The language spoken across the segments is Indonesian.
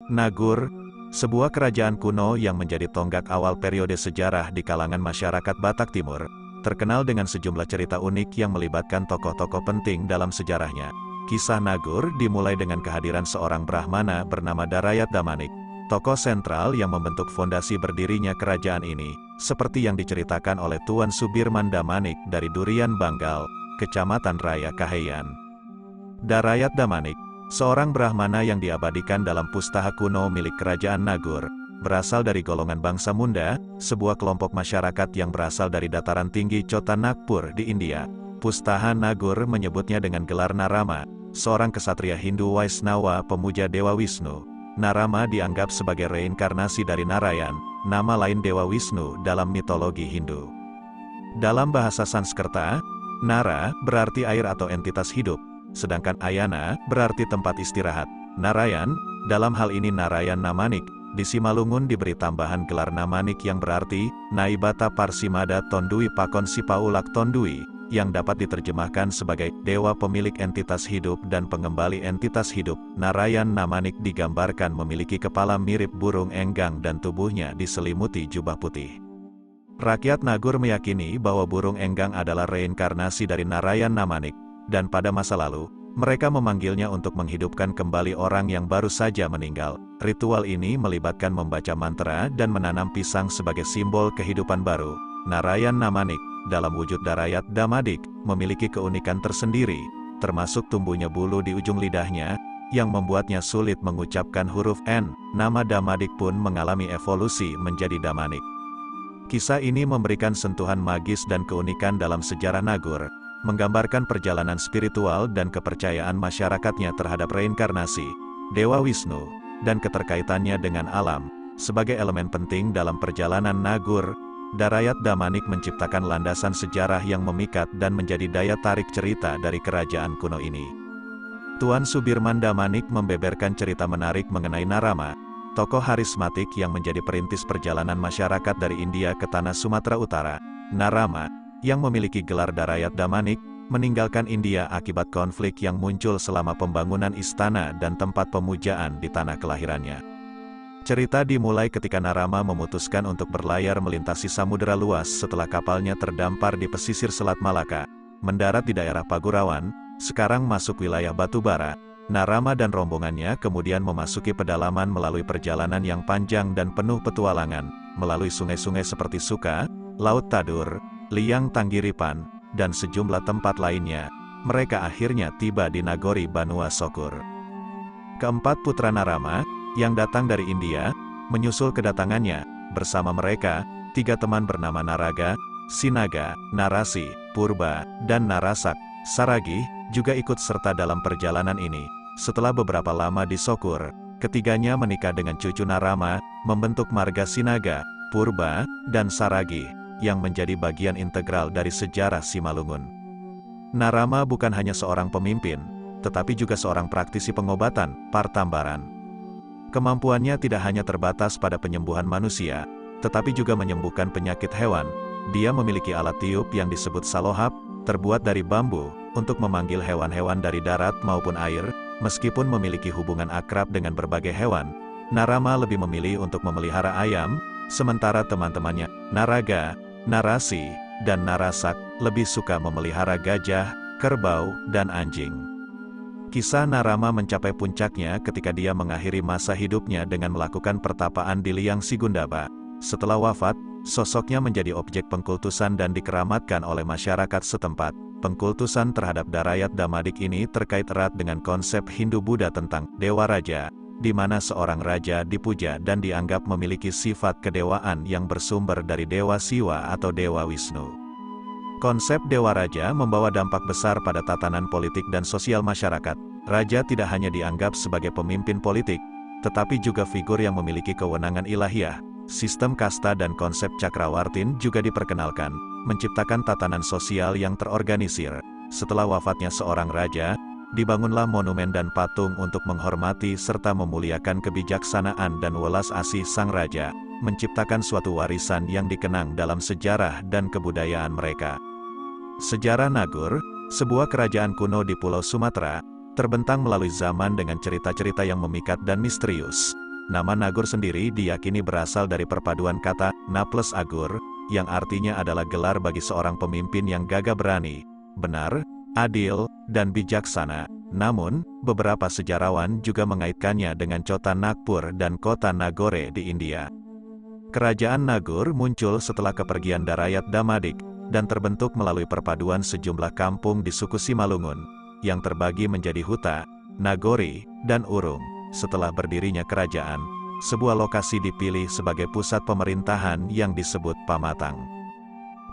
Nagur, sebuah kerajaan kuno yang menjadi tonggak awal periode sejarah di kalangan masyarakat Batak Timur, terkenal dengan sejumlah cerita unik yang melibatkan tokoh-tokoh penting dalam sejarahnya. Kisah Nagur dimulai dengan kehadiran seorang Brahmana bernama Darayat Damanik, tokoh sentral yang membentuk fondasi berdirinya kerajaan ini, seperti yang diceritakan oleh Tuan Subirman Damanik dari Durian Banggal, Kecamatan Raya Kahayan. Darayat Damanik, seorang Brahmana yang diabadikan dalam pustaha kuno milik kerajaan Nagur, berasal dari golongan bangsa Munda, sebuah kelompok masyarakat yang berasal dari dataran tinggi Chota Nagpur di India. Pustaha Nagur menyebutnya dengan gelar Narama, seorang kesatria Hindu Waisnawa pemuja Dewa Wisnu. Narama dianggap sebagai reinkarnasi dari Narayan, nama lain Dewa Wisnu dalam mitologi Hindu. Dalam bahasa Sanskerta, Nara berarti air atau entitas hidup, sedangkan Ayana berarti tempat istirahat. Narayan, dalam hal ini Narayan Namanik, di Simalungun diberi tambahan gelar Namanik yang berarti Naibata Parsimada Tondui Pakon Sipaulak Tondui, yang dapat diterjemahkan sebagai dewa pemilik entitas hidup dan pengembali entitas hidup. Narayan Namanik digambarkan memiliki kepala mirip burung enggang dan tubuhnya diselimuti jubah putih. Rakyat Nagur meyakini bahwa burung enggang adalah reinkarnasi dari Narayan Namanik, dan pada masa lalu, mereka memanggilnya untuk menghidupkan kembali orang yang baru saja meninggal. Ritual ini melibatkan membaca mantra dan menanam pisang sebagai simbol kehidupan baru. Narayan Namanik, dalam wujud Darayat Damadik, memiliki keunikan tersendiri, termasuk tumbuhnya bulu di ujung lidahnya, yang membuatnya sulit mengucapkan huruf N. Nama Damadik pun mengalami evolusi menjadi Damanik. Kisah ini memberikan sentuhan magis dan keunikan dalam sejarah Nagur, menggambarkan perjalanan spiritual dan kepercayaan masyarakatnya terhadap reinkarnasi, Dewa Wisnu, dan keterkaitannya dengan alam. Sebagai elemen penting dalam perjalanan Nagur, Darayat Damanik menciptakan landasan sejarah yang memikat dan menjadi daya tarik cerita dari kerajaan kuno ini. Tuan Subirman Damanik membeberkan cerita menarik mengenai Narama, tokoh harismatik yang menjadi perintis perjalanan masyarakat dari India ke tanah Sumatera Utara. Narama, yang memiliki gelar Darayat Damanik, meninggalkan India akibat konflik yang muncul selama pembangunan istana dan tempat pemujaan di tanah kelahirannya. Cerita dimulai ketika Narama memutuskan untuk berlayar melintasi samudera luas setelah kapalnya terdampar di pesisir Selat Malaka, mendarat di daerah Pagurawan, sekarang masuk wilayah Batubara. Narama dan rombongannya kemudian memasuki pedalaman melalui perjalanan yang panjang dan penuh petualangan, melalui sungai-sungai seperti Suka, Laut Tadur, Liang Tanggiripan, dan sejumlah tempat lainnya. Mereka akhirnya tiba di Nagori Banua Sokur. Keempat putra Narama, yang datang dari India, menyusul kedatangannya. Bersama mereka, 3 teman bernama Naraga, Sinaga, Narasi, Purba, dan Narasak, Saragi, juga ikut serta dalam perjalanan ini. Setelah beberapa lama di Sokur, ketiganya menikah dengan cucu Narama, membentuk marga Sinaga, Purba, dan Saragi, yang menjadi bagian integral dari sejarah Simalungun. Narama bukan hanya seorang pemimpin, tetapi juga seorang praktisi pengobatan, Partambaran. Kemampuannya tidak hanya terbatas pada penyembuhan manusia, tetapi juga menyembuhkan penyakit hewan. Dia memiliki alat tiup yang disebut salohap, terbuat dari bambu, untuk memanggil hewan-hewan dari darat maupun air. Meskipun memiliki hubungan akrab dengan berbagai hewan, Narama lebih memilih untuk memelihara ayam, sementara teman-temannya, Naraga, Narasi, dan Narasak, lebih suka memelihara gajah, kerbau, dan anjing. Kisah Narama mencapai puncaknya ketika dia mengakhiri masa hidupnya dengan melakukan pertapaan di Liang Sigundaba. Setelah wafat, sosoknya menjadi objek pengkultusan dan dikeramatkan oleh masyarakat setempat. Pengkultusan terhadap Darayat Damadik ini terkait erat dengan konsep Hindu-Buddha tentang Dewa Raja, di mana seorang raja dipuja dan dianggap memiliki sifat kedewaan yang bersumber dari Dewa Siwa atau Dewa Wisnu. Konsep Dewa Raja membawa dampak besar pada tatanan politik dan sosial masyarakat. Raja tidak hanya dianggap sebagai pemimpin politik, tetapi juga figur yang memiliki kewenangan ilahiyah. Sistem kasta dan konsep Cakrawartin juga diperkenalkan, menciptakan tatanan sosial yang terorganisir. Setelah wafatnya seorang raja, dibangunlah monumen dan patung untuk menghormati serta memuliakan kebijaksanaan dan welas asih sang raja, menciptakan suatu warisan yang dikenang dalam sejarah dan kebudayaan mereka. Sejarah Nagur, sebuah kerajaan kuno di Pulau Sumatera, terbentang melalui zaman dengan cerita-cerita yang memikat dan misterius. Nama Nagur sendiri diyakini berasal dari perpaduan kata na plus agur, yang artinya adalah gelar bagi seorang pemimpin yang gagah berani, benar, adil, dan bijaksana. Namun, beberapa sejarawan juga mengaitkannya dengan Chota Nagpur dan kota Nagore di India. Kerajaan Nagur muncul setelah kepergian Darayat Damadik, dan terbentuk melalui perpaduan sejumlah kampung di suku Simalungun, yang terbagi menjadi Huta, Nagori, dan Urung. Setelah berdirinya kerajaan, sebuah lokasi dipilih sebagai pusat pemerintahan yang disebut Pamatang.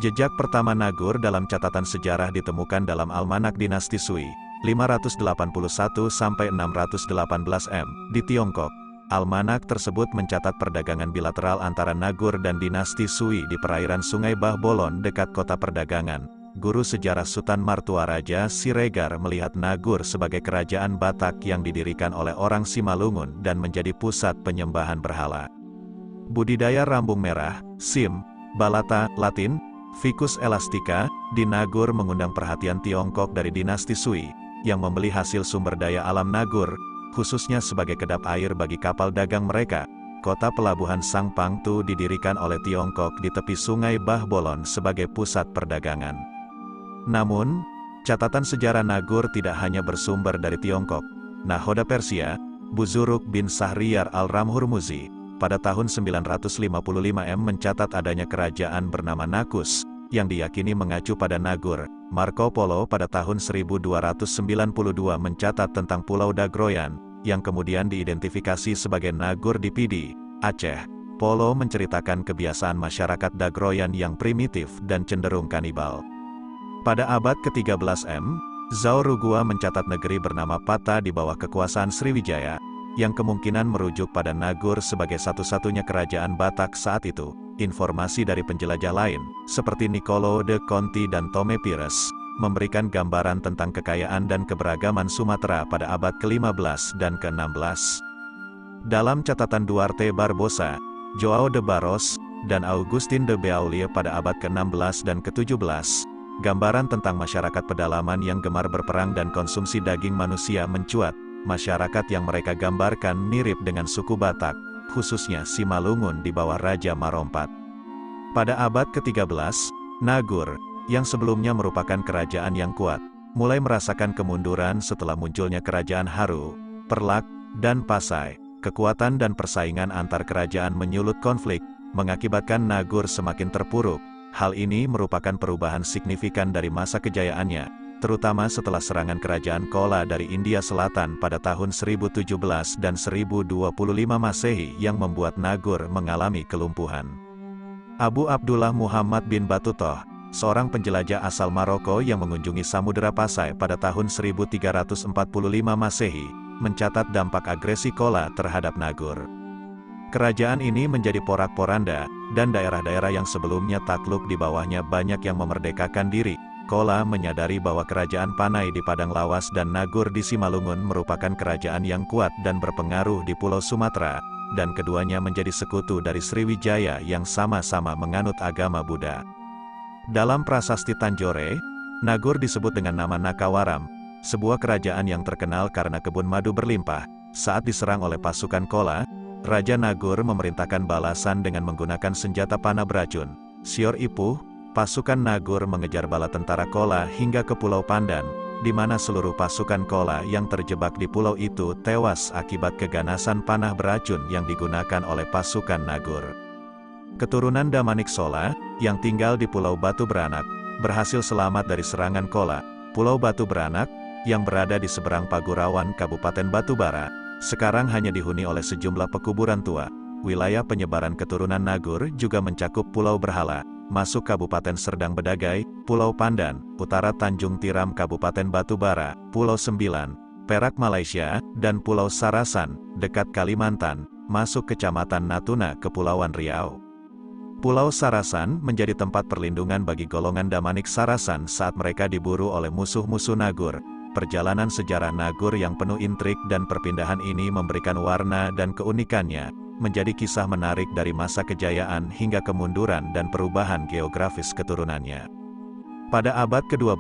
Jejak pertama Nagur dalam catatan sejarah ditemukan dalam Almanak Dinasti Sui, 581-618 M, di Tiongkok. Almanak tersebut mencatat perdagangan bilateral antara Nagur dan Dinasti Sui di perairan Sungai Bah Bolon dekat kota perdagangan. Guru sejarah Sutan Martuaraja Siregar melihat Nagur sebagai kerajaan Batak yang didirikan oleh orang Simalungun dan menjadi pusat penyembahan berhala. Budidaya rambung merah, Sim, Balata, Latin, Ficus elastica, di Nagur mengundang perhatian Tiongkok dari Dinasti Sui, yang membeli hasil sumber daya alam Nagur, khususnya sebagai kedap air bagi kapal dagang mereka. Kota pelabuhan Sangpangtu didirikan oleh Tiongkok di tepi Sungai Bah Bolon sebagai pusat perdagangan. Namun, catatan sejarah Nagur tidak hanya bersumber dari Tiongkok. Nahoda Persia, Buzuruk bin Sahriar al-Ramhurmuzi, pada tahun 955 M mencatat adanya kerajaan bernama Nakus, yang diyakini mengacu pada Nagur. Marco Polo pada tahun 1292 mencatat tentang Pulau Dagroyan, yang kemudian diidentifikasi sebagai Nagur di Pidi, Aceh. Polo menceritakan kebiasaan masyarakat Dagroyan yang primitif dan cenderung kanibal. Pada abad ke-13 M, Zhao Rugua mencatat negeri bernama Pata di bawah kekuasaan Sriwijaya, yang kemungkinan merujuk pada Nagur sebagai satu-satunya kerajaan Batak saat itu. Informasi dari penjelajah lain, seperti Niccolo de Conti dan Tome Pires, memberikan gambaran tentang kekayaan dan keberagaman Sumatera pada abad ke-15 dan ke-16. Dalam catatan Duarte Barbosa, Joao de Barros, dan Augustin de Beaulieu pada abad ke-16 dan ke-17, gambaran tentang masyarakat pedalaman yang gemar berperang dan konsumsi daging manusia mencuat. Masyarakat yang mereka gambarkan mirip dengan suku Batak, khususnya Simalungun di bawah Raja Marompat. Pada abad ke-13, Nagur, yang sebelumnya merupakan kerajaan yang kuat, mulai merasakan kemunduran setelah munculnya kerajaan Haru, Perlak, dan Pasai. Kekuatan dan persaingan antar kerajaan menyulut konflik, mengakibatkan Nagur semakin terpuruk. Hal ini merupakan perubahan signifikan dari masa kejayaannya, terutama setelah serangan kerajaan Chola dari India Selatan pada tahun 1017 dan 1025 Masehi yang membuat Nagur mengalami kelumpuhan. Abu Abdullah Muhammad bin Battutoh, seorang penjelajah asal Maroko yang mengunjungi Samudera Pasai pada tahun 1345 Masehi, mencatat dampak agresi Chola terhadap Nagur. Kerajaan ini menjadi porak-poranda, dan daerah-daerah yang sebelumnya takluk di bawahnya banyak yang memerdekakan diri. Chola menyadari bahwa kerajaan Panai di Padang Lawas dan Nagur di Simalungun merupakan kerajaan yang kuat dan berpengaruh di Pulau Sumatera, dan keduanya menjadi sekutu dari Sriwijaya yang sama-sama menganut agama Buddha. Dalam prasasti Tanjore, Nagur disebut dengan nama Nakawaram, sebuah kerajaan yang terkenal karena kebun madu berlimpah. Saat diserang oleh pasukan Chola, Raja Nagur memerintahkan balasan dengan menggunakan senjata panah beracun. Sior Ipuh, pasukan Nagur mengejar bala tentara Chola hingga ke Pulau Pandan, di mana seluruh pasukan Chola yang terjebak di pulau itu tewas akibat keganasan panah beracun yang digunakan oleh pasukan Nagur. Keturunan Damanik Sola, yang tinggal di Pulau Batu Beranak, berhasil selamat dari serangan Chola. Pulau Batu Beranak, yang berada di seberang Pagurawan Kabupaten Batubara, sekarang hanya dihuni oleh sejumlah pekuburan tua. Wilayah penyebaran keturunan Nagur juga mencakup Pulau Berhala, masuk Kabupaten Serdang Bedagai, Pulau Pandan, utara Tanjung Tiram Kabupaten Batubara, Pulau Sembilan, Perak Malaysia, dan Pulau Sarasan, dekat Kalimantan, masuk Kecamatan Natuna Kepulauan Riau. Pulau Sarasan menjadi tempat perlindungan bagi golongan Damanik Sarasan saat mereka diburu oleh musuh-musuh Nagur. Perjalanan sejarah Nagur yang penuh intrik dan perpindahan ini memberikan warna dan keunikannya, menjadi kisah menarik dari masa kejayaan hingga kemunduran dan perubahan geografis keturunannya. Pada abad ke-12,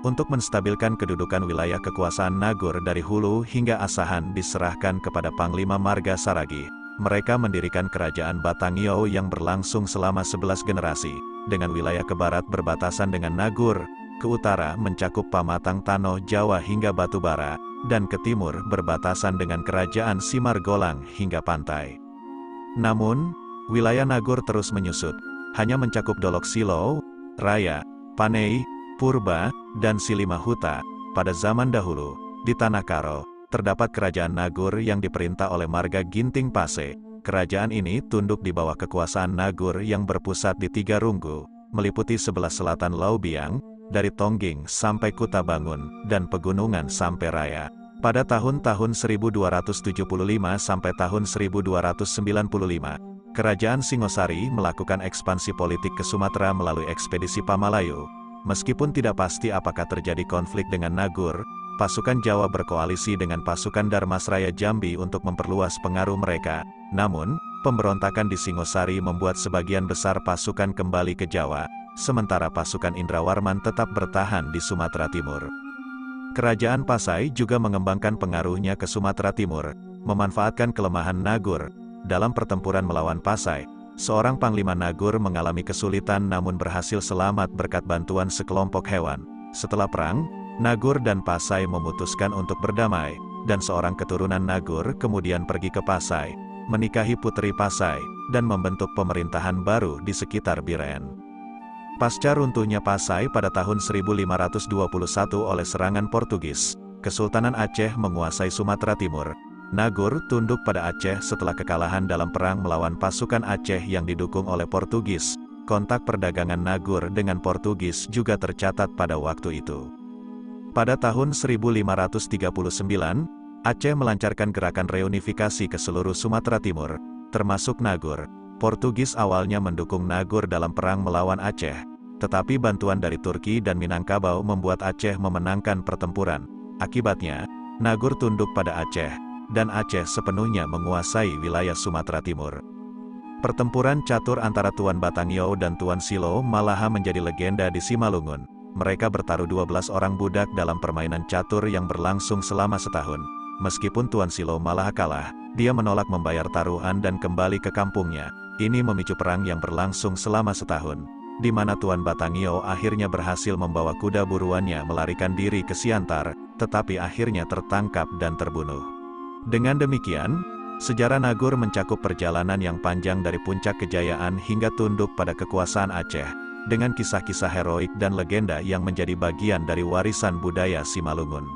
untuk menstabilkan kedudukan wilayah kekuasaan Nagur dari hulu hingga Asahan diserahkan kepada Panglima Marga Saragi, mereka mendirikan kerajaan Batangio yang berlangsung selama 11 generasi, dengan wilayah ke barat berbatasan dengan Nagur, ke utara mencakup Pamatang Tano Jawa hingga Batubara, dan ke timur berbatasan dengan kerajaan Simargolang hingga pantai. Namun, wilayah Nagur terus menyusut, hanya mencakup Dolok Silo, Raya, Panei, Purba, dan Silimahuta. Pada zaman dahulu, di Tanah Karo, terdapat kerajaan Nagur yang diperintah oleh Marga Ginting Pase. Kerajaan ini tunduk di bawah kekuasaan Nagur yang berpusat di 3 runggu, meliputi sebelah selatan Laubiang, dari Tongging sampai Kutabangun, dan Pegunungan sampai Raya. Pada tahun-tahun 1275 sampai tahun 1295, Kerajaan Singosari melakukan ekspansi politik ke Sumatera melalui ekspedisi Pamalayu. Meskipun tidak pasti apakah terjadi konflik dengan Nagur, pasukan Jawa berkoalisi dengan pasukan Darmasraya Jambi untuk memperluas pengaruh mereka. Namun, pemberontakan di Singosari membuat sebagian besar pasukan kembali ke Jawa, sementara pasukan Indrawarman tetap bertahan di Sumatera Timur. Kerajaan Pasai juga mengembangkan pengaruhnya ke Sumatera Timur, memanfaatkan kelemahan Nagur. Dalam pertempuran melawan Pasai, seorang panglima Nagur mengalami kesulitan namun berhasil selamat berkat bantuan sekelompok hewan. Setelah perang, Nagur dan Pasai memutuskan untuk berdamai, dan seorang keturunan Nagur kemudian pergi ke Pasai, menikahi putri Pasai, dan membentuk pemerintahan baru di sekitar Biren. Pasca runtuhnya Pasai pada tahun 1521 oleh serangan Portugis, Kesultanan Aceh menguasai Sumatera Timur. Nagur tunduk pada Aceh setelah kekalahan dalam perang melawan pasukan Aceh yang didukung oleh Portugis. Kontak perdagangan Nagur dengan Portugis juga tercatat pada waktu itu. Pada tahun 1539, Aceh melancarkan gerakan reunifikasi ke seluruh Sumatera Timur, termasuk Nagur. Portugis awalnya mendukung Nagur dalam perang melawan Aceh, tetapi bantuan dari Turki dan Minangkabau membuat Aceh memenangkan pertempuran. Akibatnya, Nagur tunduk pada Aceh, dan Aceh sepenuhnya menguasai wilayah Sumatera Timur. Pertempuran catur antara Tuan Batangio dan Tuan Silo malahan menjadi legenda di Simalungun. Mereka bertaruh 12 orang budak dalam permainan catur yang berlangsung selama setahun. Meskipun Tuan Silo malah kalah, dia menolak membayar taruhan dan kembali ke kampungnya. Ini memicu perang yang berlangsung selama setahun, di mana Tuan Batangio akhirnya berhasil membawa kuda buruannya melarikan diri ke Siantar, tetapi akhirnya tertangkap dan terbunuh. Dengan demikian, sejarah Nagur mencakup perjalanan yang panjang dari puncak kejayaan hingga tunduk pada kekuasaan Aceh, dengan kisah-kisah heroik dan legenda yang menjadi bagian dari warisan budaya Simalungun.